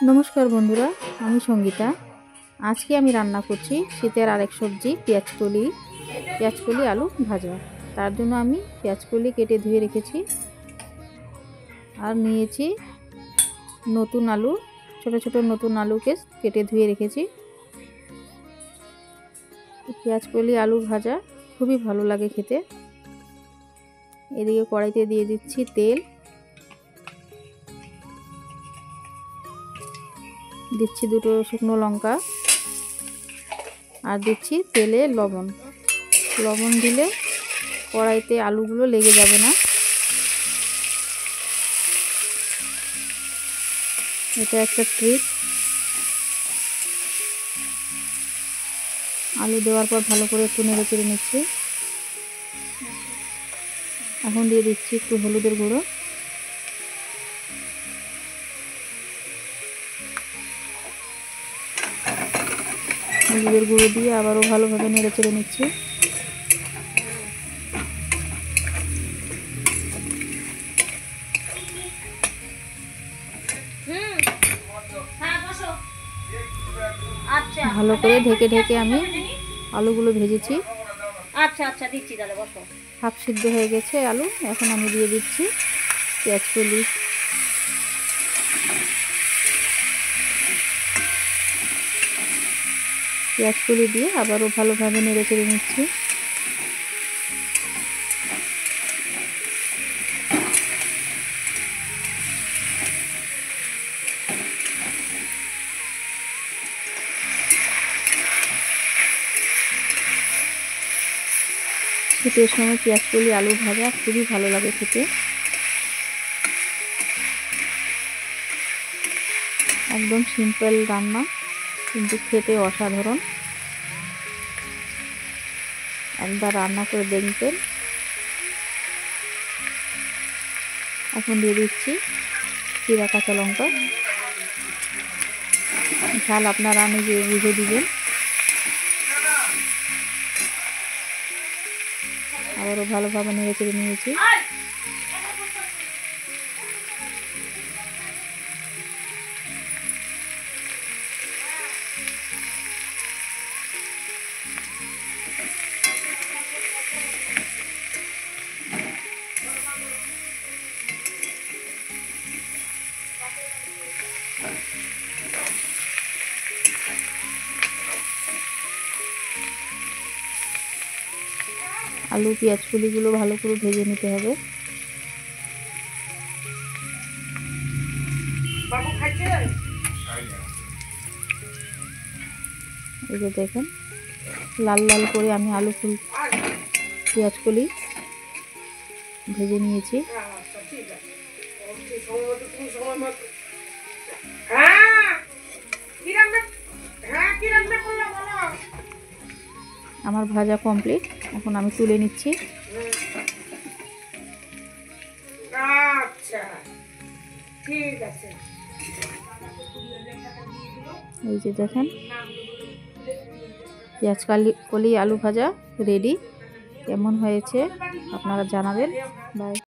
নমস্কার বন্ধুরা, আমি সঙ্গীতা। আজকে আমি রান্না করছি শীতের আরেক সবজি পেঁয়াজকলি আলু ভাজা। তার জন্য আমি পেঁয়াজকলি কেটে ধুয়ে রেখেছি আর নিয়েছি নতুন আলু, ছোট ছোট নতুন আলুকে কেটে ধুয়ে রেখেছি। পেঁয়াজকলি আলু ভাজা খুবই ভালো লাগে খেতে। এদিকে কড়াইতে দিয়ে দিচ্ছি তেল, দিচ্ছি দুটো শুকনো লঙ্কা আর দিচ্ছি তেলে লবণ দিলে কড়াইতে আলুগুলো লেগে যাবে না। এটা একটা ট্রিক। আলু দেওয়ার পর ভালো করে একটু নেড়ে চেড়ে নিচ্ছি। এখন দিয়ে দিচ্ছি একটু হলুদের গুঁড়ো, দিয়ে আবারও ভালোভাবে নেড়ে চেড়ে নিচ্ছি। ভালো করে ঢেকে ঢেকে আমি আলুগুলো ভেজেছি। হাফ সিদ্ধ হয়ে গেছে আলু। এখন আমি দিয়ে দিচ্ছি পেঁয়াজকলি দিয়ে আবারও ভালোভাবে নেড়ে চেড়ে নিচ্ছি। শীতের সময় পেঁয়াজকলি আলু ভাজা খুবই ভালো লাগে খেতে। একদম সিম্পল রান্না, কিন্তু খেতে অসাধারণ। একবার রান্না করে দেখবেন। এখন দিয়ে দিচ্ছি জিরা কাঁচা লঙ্কা। ঝাল আপনারা নিজে বুঝে দিবেন। আবারও ভালোভাবে নেড়ে চেড়ে নিয়েছি। আলু পেঁয়াজকলিগুলো ভালো করে ভেজে নিতে হবে। এই যে দেখেন, লাল লাল করে আমি আলু পেঁয়াজকলি ভেজে নিয়েছি। আমার ভাজা কমপ্লিট। এখন আমি তুলে নিচ্ছি। এই যে দেখেন, পেঁয়াজকলি আলু ভাজা রেডি। কেমন হয়েছে আপনারা জানাবেন। বাই।